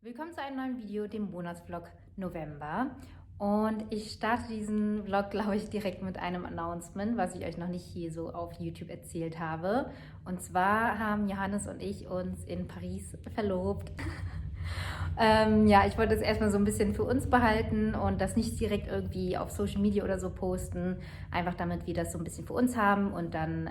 Willkommen zu einem neuen Video, dem Monatsvlog November. Und ich starte diesen Vlog, glaube ich, direkt mit einem Announcement, was ich euch noch nicht hier so auf YouTube erzählt habe. Und zwar haben Johannes und ich uns in Paris verlobt. Ja, ich wollte es erstmal so ein bisschen für uns behalten und das nicht direkt irgendwie auf Social Media oder so posten. Einfach damit wir das so ein bisschen für uns haben und dann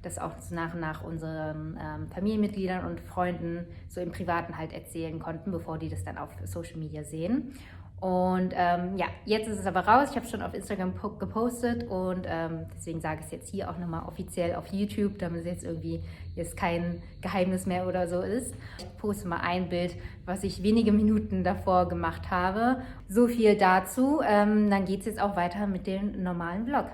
das auch so nach und nach unseren Familienmitgliedern und Freunden so im Privaten halt erzählen konnten, bevor die das dann auf Social Media sehen. Und ja, jetzt ist es aber raus. Ich habe es schon auf Instagram gepostet und deswegen sage ich es jetzt hier auch nochmal offiziell auf YouTube, damit es jetzt irgendwie jetzt kein Geheimnis mehr oder so ist. Ich poste mal ein Bild, was ich wenige Minuten davor gemacht habe. So viel dazu. Dann geht es jetzt auch weiter mit dem normalen Vlog.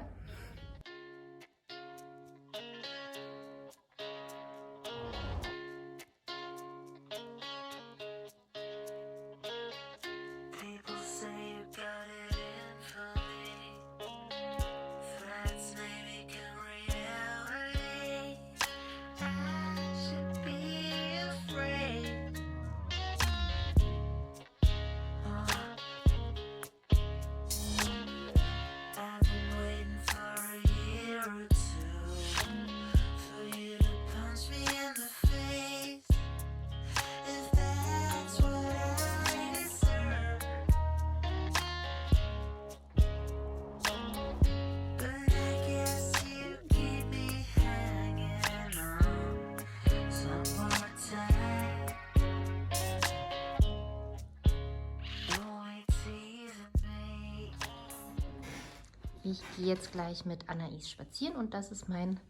Ich gehe jetzt gleich mit Anais spazieren und das ist mein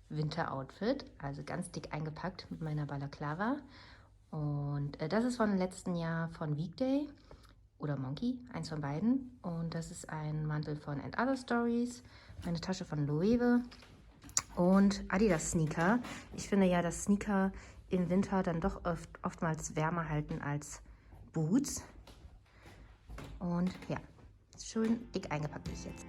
Winteroutfit, also ganz dick eingepackt mit meiner Balaklava. Und das ist von letzten Jahr von Weekday oder Monkey, eins von beiden. Und das ist ein Mantel von & Other Stories, meine Tasche von Loewe und Adidas Sneaker. Ich finde ja, dass Sneaker im Winter dann doch oftmals wärmer halten als Boots. Und ja, schön dick eingepackt bin ich jetzt.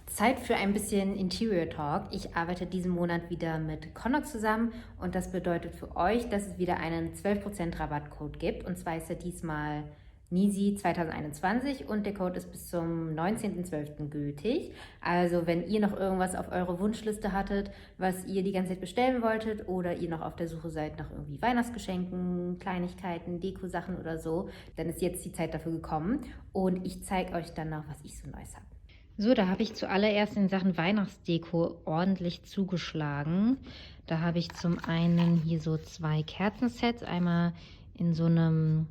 Zeit für ein bisschen Interior Talk. Ich arbeite diesen Monat wieder mit Connox zusammen und das bedeutet für euch, dass es wieder einen 12% Rabattcode gibt. Und zwar ist er diesmal NISI 2021 und der Code ist bis zum 19.12. gültig. Also wenn ihr noch irgendwas auf eurer Wunschliste hattet, was ihr die ganze Zeit bestellen wolltet oder ihr noch auf der Suche seid nach irgendwie Weihnachtsgeschenken, Kleinigkeiten, Dekosachen oder so, dann ist jetzt die Zeit dafür gekommen und ich zeige euch dann noch, was ich so Neues habe. So, da habe ich zuallererst in Sachen Weihnachtsdeko ordentlich zugeschlagen. Da habe ich zum einen hier so 2 Kerzensets, einmal in so einem,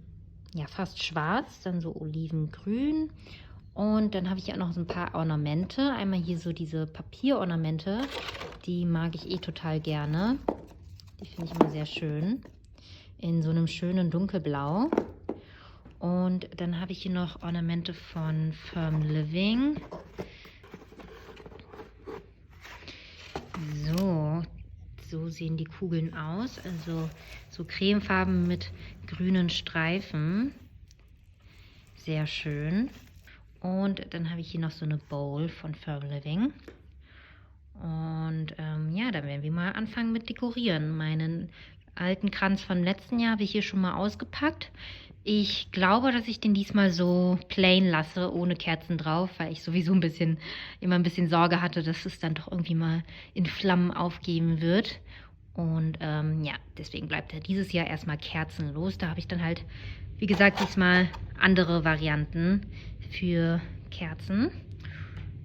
ja, fast schwarz, dann so olivengrün. Und dann habe ich auch noch so ein paar Ornamente. Einmal hier so diese Papierornamente, die mag ich eh total gerne. Die finde ich immer sehr schön. In so einem schönen dunkelblau. Und dann habe ich hier noch Ornamente von Firm Living. So sehen die Kugeln aus. Also so cremefarben mit grünen Streifen. Sehr schön. Und dann habe ich hier noch so eine Bowl von Firm Living. Und ja, dann werden wir mal anfangen mit Dekorieren. Meinen alten Kranz vom letzten Jahr habe ich hier schon mal ausgepackt. Ich glaube, dass ich den diesmal so plain lasse, ohne Kerzen drauf, weil ich sowieso immer ein bisschen Sorge hatte, dass es dann doch irgendwie mal in Flammen aufgehen wird. Und ja, deswegen bleibt er dieses Jahr erstmal kerzenlos. Da habe ich dann halt, wie gesagt, diesmal andere Varianten für Kerzen.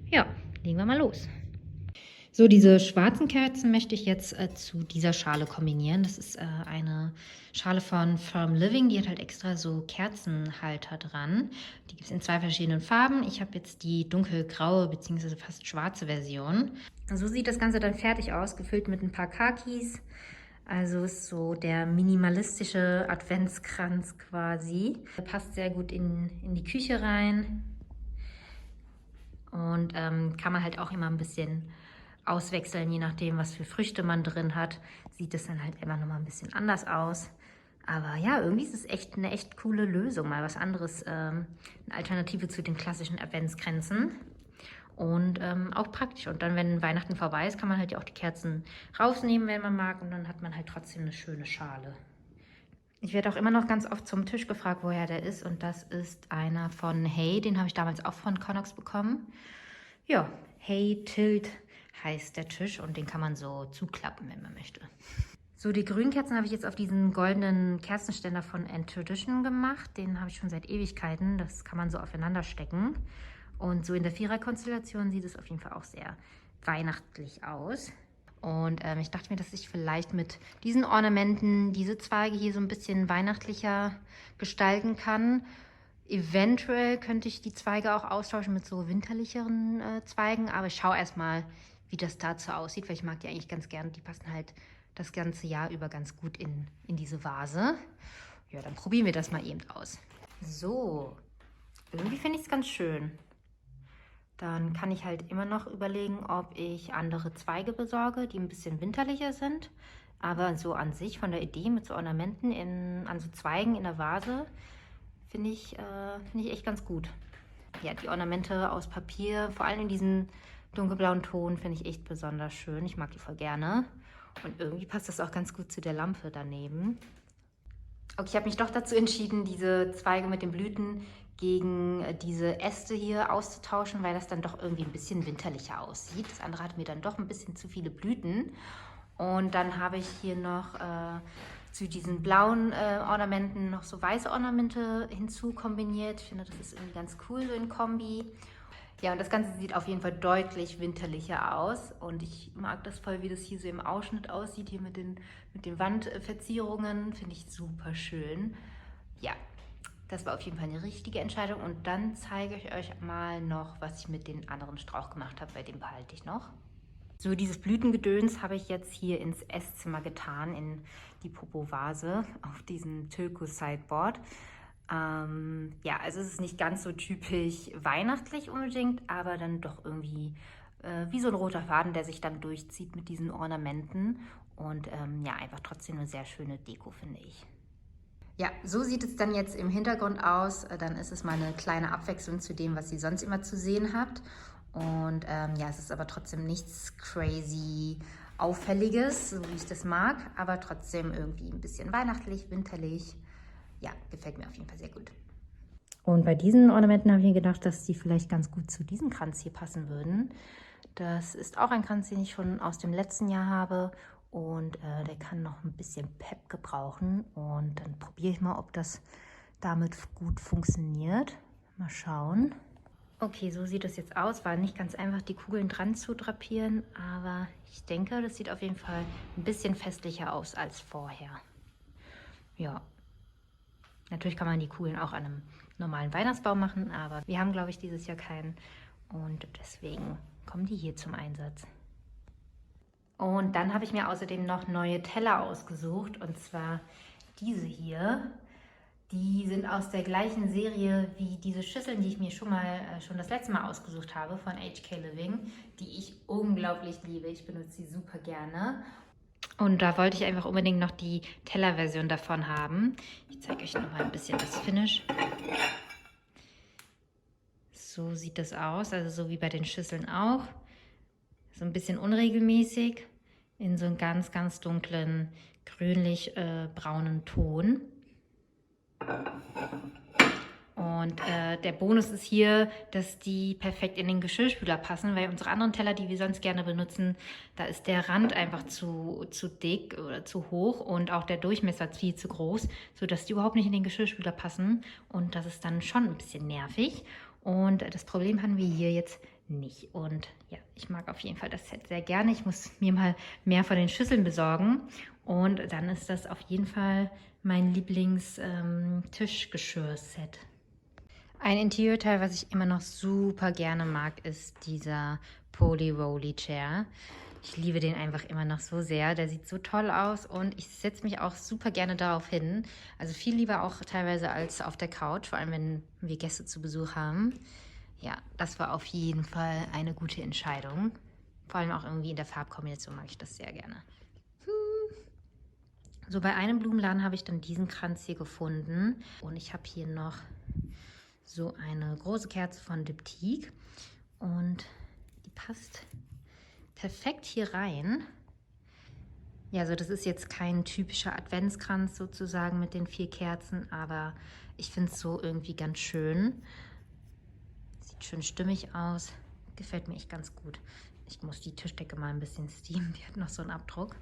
Ja, legen wir mal los. So, diese schwarzen Kerzen möchte ich jetzt zu dieser Schale kombinieren. Das ist eine Schale von Firm Living. Die hat halt extra so Kerzenhalter dran. Die gibt es in 2 verschiedenen Farben. Ich habe jetzt die dunkelgraue bzw. fast schwarze Version. So sieht das Ganze dann fertig aus, gefüllt mit ein paar Kakis. Also ist so der minimalistische Adventskranz quasi. Der passt sehr gut in die Küche rein. Und kann man halt auch immer ein bisschen auswechseln, je nachdem, was für Früchte man drin hat. Sieht es dann halt immer noch mal ein bisschen anders aus. Aber ja, irgendwie ist es echt eine echt coole Lösung. Mal was anderes, eine Alternative zu den klassischen Adventskränzen. Und auch praktisch. Und dann, wenn Weihnachten vorbei ist, kann man halt ja auch die Kerzen rausnehmen, wenn man mag. Und dann hat man halt trotzdem eine schöne Schale. Ich werde auch immer noch ganz oft zum Tisch gefragt, woher der ist. Und das ist einer von Hey. Den habe ich damals auch von Connox bekommen. Ja, Hey Tilt heißt der Tisch. Und den kann man so zuklappen, wenn man möchte. So, die grünen Kerzen habe ich jetzt auf diesen goldenen Kerzenständer von Tradition gemacht. Den habe ich schon seit Ewigkeiten. Das kann man so aufeinander stecken. Und so in der Vierer-Konstellation sieht es auf jeden Fall auch sehr weihnachtlich aus. Und ich dachte mir, dass ich vielleicht mit diesen Ornamenten diese Zweige hier so ein bisschen weihnachtlicher gestalten kann. Eventuell könnte ich die Zweige auch austauschen mit so winterlicheren Zweigen. Aber ich schaue erstmal, wie das dazu aussieht, weil ich mag die eigentlich ganz gern. Die passen halt das ganze Jahr über ganz gut in diese Vase. Ja, dann probieren wir das mal eben aus. So, irgendwie finde ich es ganz schön. Dann kann ich halt immer noch überlegen, ob ich andere Zweige besorge, die ein bisschen winterlicher sind. Aber so an sich, von der Idee mit so Ornamenten an so Zweigen in der Vase, finde ich echt ganz gut. Ja, die Ornamente aus Papier, vor allem in diesem dunkelblauen Ton, finde ich echt besonders schön. Ich mag die voll gerne. Und irgendwie passt das auch ganz gut zu der Lampe daneben. Okay, ich habe mich doch dazu entschieden, diese Zweige mit den Blüten gegen diese Äste hier auszutauschen, weil das dann doch irgendwie ein bisschen winterlicher aussieht. Das andere hat mir dann doch ein bisschen zu viele Blüten. Und dann habe ich hier noch zu diesen blauen Ornamenten noch so weiße Ornamente hinzu kombiniert. Ich finde, das ist irgendwie ganz cool so in Kombi. Ja, und das Ganze sieht auf jeden Fall deutlich winterlicher aus. Und ich mag das voll, wie das hier so im Ausschnitt aussieht, hier mit den Wandverzierungen. Finde ich super schön. Ja, das war auf jeden Fall eine richtige Entscheidung. Und dann zeige ich euch mal noch, was ich mit den anderen Strauch gemacht habe. Bei dem behalte ich noch. So, dieses Blütengedöns habe ich jetzt hier ins Esszimmer getan, in die Popo-Vase auf diesem Türkis-Sideboard. Ja, also es ist nicht ganz so typisch weihnachtlich unbedingt, aber dann doch irgendwie wie so ein roter Faden, der sich dann durchzieht mit diesen Ornamenten. Und ja, einfach trotzdem eine sehr schöne Deko, finde ich. Ja, so sieht es dann jetzt im Hintergrund aus. Dann ist es mal eine kleine Abwechslung zu dem, was ihr sonst immer zu sehen habt. Und ja, es ist aber trotzdem nichts crazy Auffälliges, so wie ich das mag, aber trotzdem irgendwie ein bisschen weihnachtlich, winterlich. Ja, gefällt mir auf jeden Fall sehr gut. Und bei diesen Ornamenten habe ich mir gedacht, dass die vielleicht ganz gut zu diesem Kranz hier passen würden. Das ist auch ein Kranz, den ich schon aus dem letzten Jahr habe und der kann noch ein bisschen Pep gebrauchen. Und dann probiere ich mal, ob das damit gut funktioniert. Mal schauen. Okay, so sieht es jetzt aus. War nicht ganz einfach, die Kugeln dran zu drapieren, aber ich denke, das sieht auf jeden Fall ein bisschen festlicher aus als vorher. Ja. Natürlich kann man die Kugeln auch an einem normalen Weihnachtsbaum machen, aber wir haben, glaube ich, dieses Jahr keinen und deswegen kommen die hier zum Einsatz. Und dann habe ich mir außerdem noch neue Teller ausgesucht und zwar diese hier. Die sind aus der gleichen Serie wie diese Schüsseln, die ich mir schon das letzte Mal ausgesucht habe von HK Living, die ich unglaublich liebe. Ich benutze sie super gerne. Und da wollte ich einfach unbedingt noch die Tellerversion davon haben. Ich zeige euch noch mal ein bisschen das Finish. So sieht das aus, also so wie bei den Schüsseln auch. So ein bisschen unregelmäßig, in so einem ganz, ganz dunklen, grünlich-braunen Ton. Und der Bonus ist hier, dass die perfekt in den Geschirrspüler passen, weil unsere anderen Teller, die wir sonst gerne benutzen, da ist der Rand einfach zu dick oder zu hoch und auch der Durchmesser viel zu groß, sodass die überhaupt nicht in den Geschirrspüler passen. Und das ist dann schon ein bisschen nervig. Und das Problem haben wir hier jetzt nicht. Und ja, ich mag auf jeden Fall das Set sehr gerne. Ich muss mir mal mehr von den Schüsseln besorgen. Und dann ist das auf jeden Fall mein Lieblings-Tischgeschirr-Set. Ein Interiorteil, was ich immer noch super gerne mag, ist dieser Poly-Roly Chair. Ich liebe den einfach immer noch so sehr. Der sieht so toll aus und ich setze mich auch super gerne darauf hin. Also viel lieber auch teilweise als auf der Couch, vor allem wenn wir Gäste zu Besuch haben. Ja, das war auf jeden Fall eine gute Entscheidung. Vor allem auch irgendwie in der Farbkombination mag ich das sehr gerne. So, bei einem Blumenladen habe ich dann diesen Kranz hier gefunden. Und ich habe hier noch so eine große Kerze von Diptyque. Und die passt perfekt hier rein. Ja, also das ist jetzt kein typischer Adventskranz sozusagen mit den 4 Kerzen, aber ich finde es so irgendwie ganz schön. Sieht schön stimmig aus. Gefällt mir echt ganz gut. Ich muss die Tischdecke mal ein bisschen steamen. Die hat noch so einen Abdruck.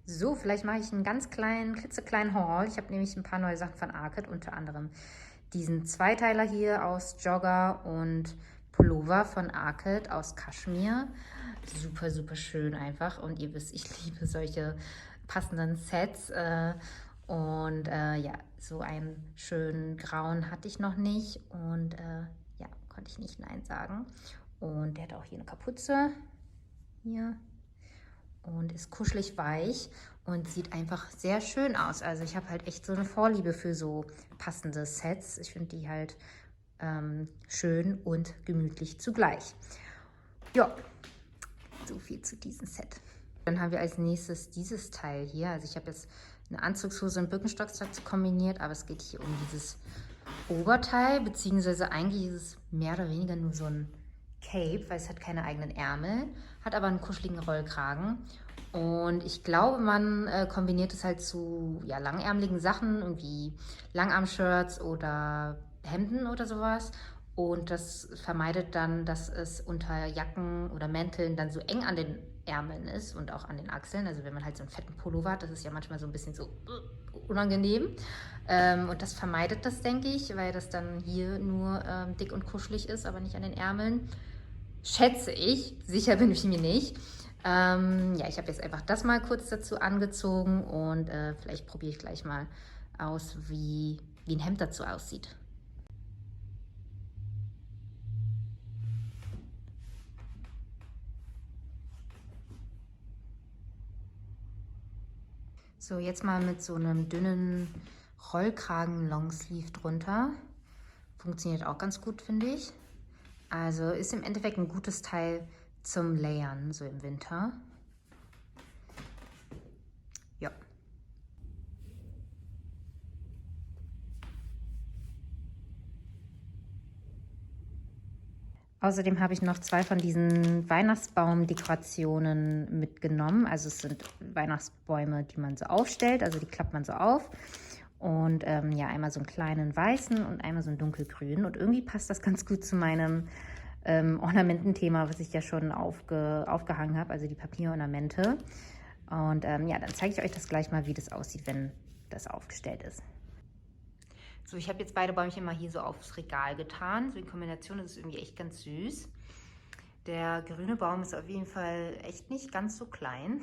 So, vielleicht mache ich einen ganz kleinen, klitzekleinen Haul. Ich habe nämlich ein paar neue Sachen von Arket, unter anderem diesen Zweiteiler hier aus Jogger und Pullover von Arket aus Kaschmir. Super, super schön einfach. Und ihr wisst, ich liebe solche passenden Sets. Ja, so einen schönen grauen hatte ich noch nicht. Und ja, konnte ich nicht Nein sagen. Und der hat auch hier eine Kapuze. Hier. Und ist kuschelig weich und sieht einfach sehr schön aus. Also ich habe halt echt so eine Vorliebe für so passende Sets. Ich finde die halt schön und gemütlich zugleich. Ja, so viel zu diesem Set. Dann haben wir als nächstes dieses Teil hier. Also ich habe jetzt eine Anzugshose und Birkenstock kombiniert, aber es geht hier um dieses Oberteil, beziehungsweise eigentlich ist es mehr oder weniger nur so ein Cape, weil es hat keine eigenen Ärmel, hat aber einen kuscheligen Rollkragen. Und ich glaube, man kombiniert es halt zu ja, langärmeligen Sachen, irgendwie Langarm-Shirts oder Hemden oder sowas. Und das vermeidet dann, dass es unter Jacken oder Mänteln dann so eng an den Ärmeln ist und auch an den Achseln. Also wenn man halt so einen fetten Pullover hat, das ist ja manchmal so ein bisschen so unangenehm. Und das vermeidet das, denke ich, weil das dann hier nur dick und kuschelig ist, aber nicht an den Ärmeln. Schätze ich, sicher bin ich mir nicht. Ja, ich habe jetzt einfach das mal kurz dazu angezogen und vielleicht probiere ich gleich mal aus, wie ein Hemd dazu aussieht. So, jetzt mal mit so einem dünnen Rollkragen-Longsleeve drunter. Funktioniert auch ganz gut, finde ich. Also ist im Endeffekt ein gutes Teil zum Layern, so im Winter. Ja. Außerdem habe ich noch 2 von diesen Weihnachtsbaumdekorationen mitgenommen. Also es sind Weihnachtsbäume, die man so aufstellt, also die klappt man so auf. Und ja, einmal so einen kleinen weißen und einmal so einen dunkelgrünen. Und irgendwie passt das ganz gut zu meinem Ornamententhema, was ich ja schon aufgehangen habe, also die Papierornamente. Und ja, dann zeige ich euch das gleich mal, wie das aussieht, wenn das aufgestellt ist. So, ich habe jetzt beide Bäumchen mal hier so aufs Regal getan. So in Kombination ist es irgendwie echt ganz süß. Der grüne Baum ist auf jeden Fall echt nicht ganz so klein.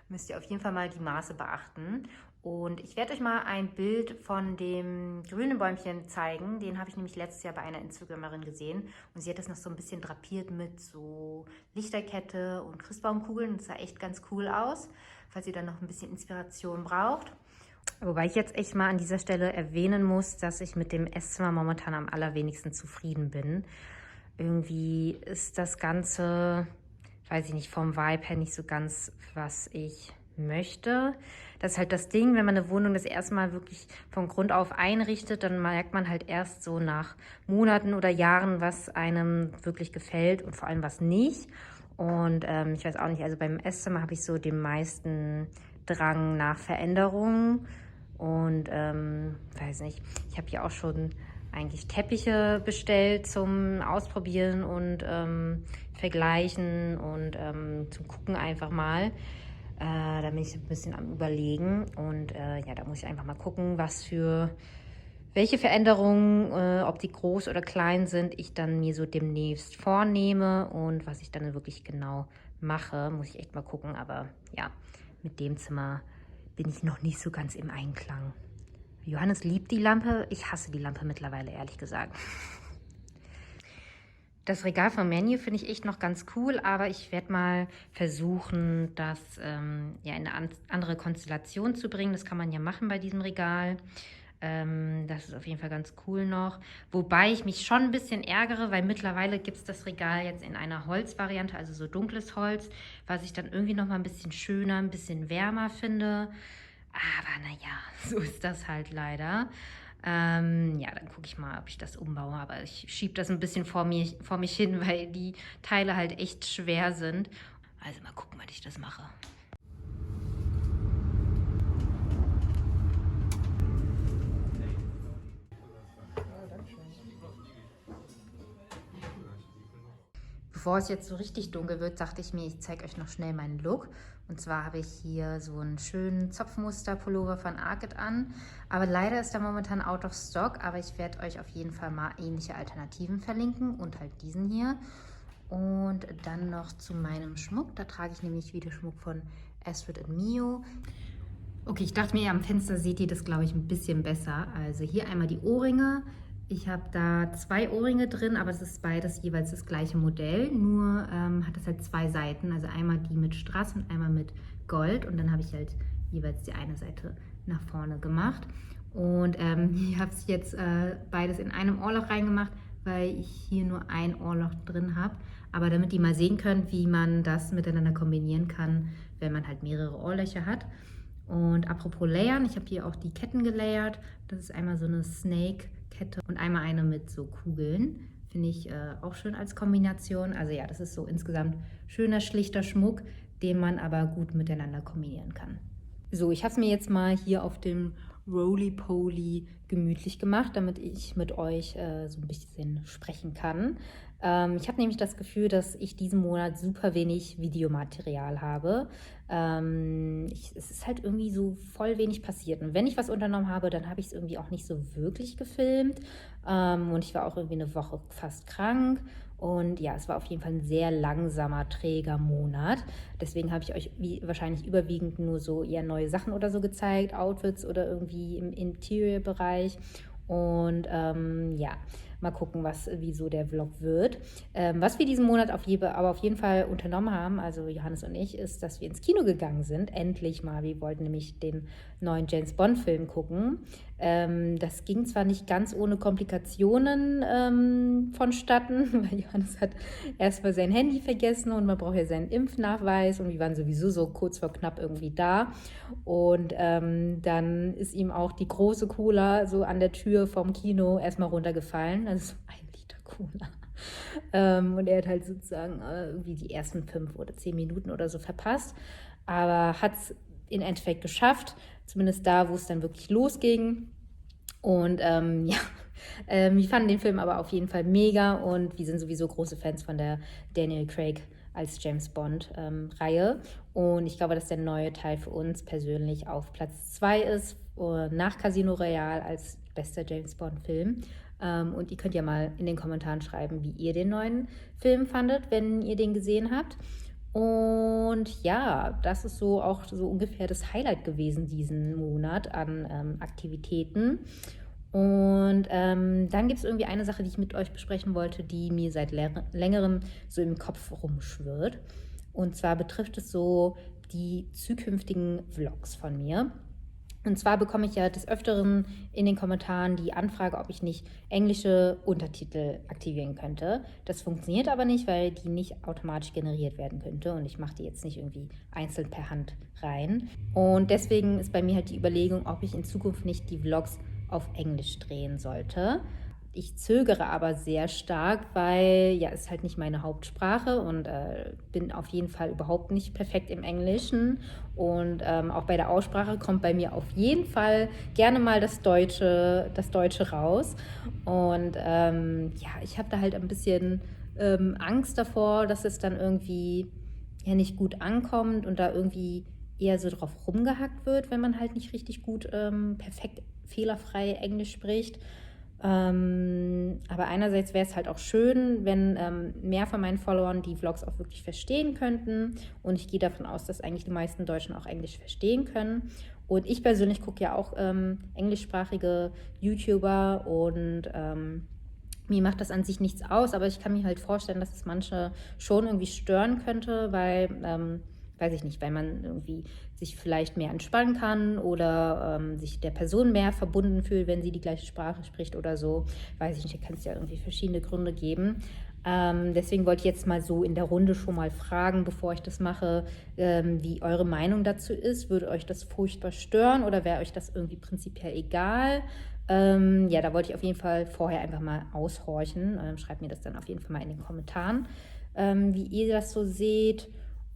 Müsst ihr auf jeden Fall mal die Maße beachten. Und ich werde euch mal ein Bild von dem grünen Bäumchen zeigen. Den habe ich nämlich letztes Jahr bei einer Instagramerin gesehen. Und sie hat das noch so ein bisschen drapiert mit so Lichterkette und Christbaumkugeln. Das sah echt ganz cool aus, falls ihr dann noch ein bisschen Inspiration braucht. Wobei ich jetzt echt mal an dieser Stelle erwähnen muss, dass ich mit dem Esszimmer momentan am allerwenigsten zufrieden bin. Irgendwie ist das Ganze, weiß ich nicht, vom Vibe her nicht so ganz, was ich möchte. Das ist halt das Ding, wenn man eine Wohnung das erste Mal wirklich von Grund auf einrichtet, dann merkt man halt erst so nach Monaten oder Jahren, was einem wirklich gefällt und vor allem was nicht. Und ich weiß auch nicht, also beim Esszimmer habe ich so den meisten Drang nach Veränderungen. Und weiß nicht, ich habe hier auch schon eigentlich Teppiche bestellt zum Ausprobieren und Vergleichen und zum Gucken einfach mal. Da bin ich ein bisschen am Überlegen und ja, da muss ich einfach mal gucken, welche Veränderungen, ob die groß oder klein sind, ich dann mir so demnächst vornehme und was ich dann wirklich genau mache, muss ich echt mal gucken. Aber ja, mit dem Zimmer bin ich noch nicht so ganz im Einklang. Johannes liebt die Lampe, ich hasse die Lampe mittlerweile, ehrlich gesagt. Das Regal vom Menu finde ich echt noch ganz cool, aber ich werde mal versuchen, das ja, in eine andere Konstellation zu bringen. Das kann man ja machen bei diesem Regal. Das ist auf jeden Fall ganz cool noch. Wobei ich mich schon ein bisschen ärgere, weil mittlerweile gibt es das Regal jetzt in einer Holzvariante, also so dunkles Holz, was ich dann irgendwie noch mal ein bisschen schöner, ein bisschen wärmer finde. Aber naja, so ist das halt leider. Ja, dann gucke ich mal, ob ich das umbaue. Aber ich schiebe das ein bisschen vor mich hin, weil die Teile halt echt schwer sind. Also mal gucken, was ich das mache. Bevor es jetzt so richtig dunkel wird, dachte ich mir, ich zeige euch noch schnell meinen Look. Und zwar habe ich hier so einen schönen Zopfmuster-Pullover von Arket an. Aber leider ist der momentan out of stock. Aber ich werde euch auf jeden Fall mal ähnliche Alternativen verlinken. Und halt diesen hier. Und dann noch zu meinem Schmuck. Da trage ich nämlich wieder Schmuck von Astrid & Mio. Okay, ich dachte mir, am Fenster seht ihr das, glaube ich, ein bisschen besser. Also hier einmal die Ohrringe. Ich habe da 2 Ohrringe drin, aber es ist beides jeweils das gleiche Modell, nur hat es halt 2 Seiten, also einmal die mit Strass und einmal mit Gold und dann habe ich halt jeweils die eine Seite nach vorne gemacht und ich habe es jetzt beides in einem Ohrloch reingemacht, weil ich hier nur ein Ohrloch drin habe, aber damit ihr mal sehen könnt, wie man das miteinander kombinieren kann, wenn man halt mehrere Ohrlöcher hat. Und apropos Layern, ich habe hier auch die Ketten gelayert, das ist einmal so eine Snake-Kette und einmal eine mit so Kugeln. Finde ich auch schön als Kombination. Also ja, das ist so insgesamt schöner, schlichter Schmuck, den man aber gut miteinander kombinieren kann. So, ich habe es mir jetzt mal hier auf dem Roly-Poly gemütlich gemacht, damit ich mit euch so ein bisschen sprechen kann. Ich habe nämlich das Gefühl, dass ich diesen Monat super wenig Videomaterial habe. Es ist halt irgendwie so voll wenig passiert. Und wenn ich was unternommen habe, dann habe ich es irgendwie auch nicht so wirklich gefilmt. Und ich war auch irgendwie eine Woche fast krank. Und ja, es war auf jeden Fall ein sehr langsamer, träger Monat. Deswegen habe ich euch wahrscheinlich überwiegend nur so eher neue Sachen oder so gezeigt, Outfits oder irgendwie im Interior-Bereich. Und ja, mal gucken, wie so der Vlog wird. Was wir diesen Monat aber auf jeden Fall unternommen haben, also Johannes und ich, ist, dass wir ins Kino gegangen sind. Endlich mal. Wir wollten nämlich den neuen James-Bond-Film gucken. Das ging zwar nicht ganz ohne Komplikationen vonstatten, weil Johannes hat erstmal sein Handy vergessen und man braucht ja seinen Impfnachweis und wir waren sowieso so kurz vor knapp irgendwie da. Und dann ist ihm auch die große Cola so an der Tür vom Kino erstmal runtergefallen. Also 1 Liter Cola. Und er hat halt sozusagen irgendwie die ersten 5 oder 10 Minuten oder so verpasst. Aber hat es im Endeffekt geschafft, zumindest da, wo es dann wirklich losging. Und ja, wir fanden den Film aber auf jeden Fall mega und wir sind sowieso große Fans von der Daniel Craig als James Bond Reihe. Und ich glaube, dass der neue Teil für uns persönlich auf Platz 2 ist, nach Casino Royale als bester James Bond Film. Und ihr könnt ja mal in den Kommentaren schreiben, wie ihr den neuen Film fandet, wenn ihr den gesehen habt. Und ja, das ist so auch so ungefähr das Highlight gewesen diesen Monat an Aktivitäten. Und dann gibt es irgendwie eine Sache, die ich mit euch besprechen wollte, die mir seit längerem so im Kopf rumschwirrt. Und zwar betrifft es so die zukünftigen Vlogs von mir. Und zwar bekomme ich ja des Öfteren in den Kommentaren die Anfrage, ob ich nicht englische Untertitel aktivieren könnte. Das funktioniert aber nicht, weil die nicht automatisch generiert werden könnte und ich mache die jetzt nicht irgendwie einzeln per Hand rein. Und deswegen ist bei mir halt die Überlegung, ob ich in Zukunft nicht die Vlogs auf Englisch drehen sollte. Ich zögere aber sehr stark, weil ja, es ist halt nicht meine Hauptsprache und bin auf jeden Fall überhaupt nicht perfekt im Englischen. Und auch bei der Aussprache kommt bei mir auf jeden Fall gerne mal das Deutsche raus. Und ja, ich habe da halt ein bisschen Angst davor, dass es dann irgendwie ja nicht gut ankommt und da irgendwie eher so drauf rumgehackt wird, wenn man halt nicht richtig gut, perfekt, fehlerfrei Englisch spricht. Aber einerseits wäre es halt auch schön, wenn mehr von meinen Followern die Vlogs auch wirklich verstehen könnten. Und ich gehe davon aus, dass eigentlich die meisten Deutschen auch Englisch verstehen können. Und ich persönlich gucke ja auch englischsprachige YouTuber und mir macht das an sich nichts aus, aber ich kann mir halt vorstellen, dass es manche schon irgendwie stören könnte, weil weiß ich nicht, weil man irgendwie sich vielleicht mehr entspannen kann oder sich der Person mehr verbunden fühlt, wenn sie die gleiche Sprache spricht oder so. Weiß ich nicht, da kann es ja irgendwie verschiedene Gründe geben. Deswegen wollte ich jetzt mal so in der Runde schon mal fragen, bevor ich das mache, wie eure Meinung dazu ist. Würde euch das furchtbar stören oder wäre euch das irgendwie prinzipiell egal? Ja, da wollte ich auf jeden Fall vorher einfach mal aushorchen. Schreibt mir das dann auf jeden Fall mal in den Kommentaren, wie ihr das so seht.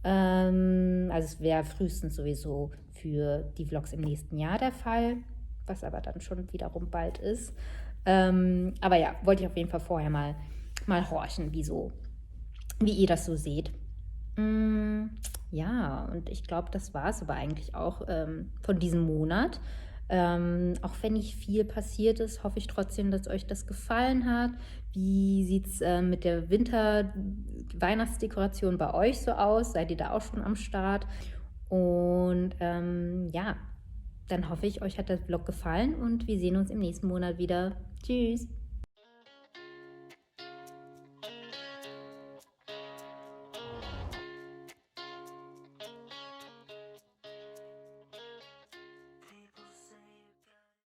Also es wäre frühestens sowieso für die Vlogs im nächsten Jahr der Fall, was aber dann schon wiederum bald ist. Aber ja, wollte ich auf jeden Fall vorher mal horchen, wie ihr das so seht. Ja, und ich glaube, das war es aber eigentlich auch von diesem Monat. Auch wenn nicht viel passiert ist, hoffe ich trotzdem, dass euch das gefallen hat. Wie sieht es mit der Weihnachtsdekoration bei euch so aus? Seid ihr da auch schon am Start? Und ja, dann hoffe ich, euch hat der Vlog gefallen und wir sehen uns im nächsten Monat wieder. Tschüss!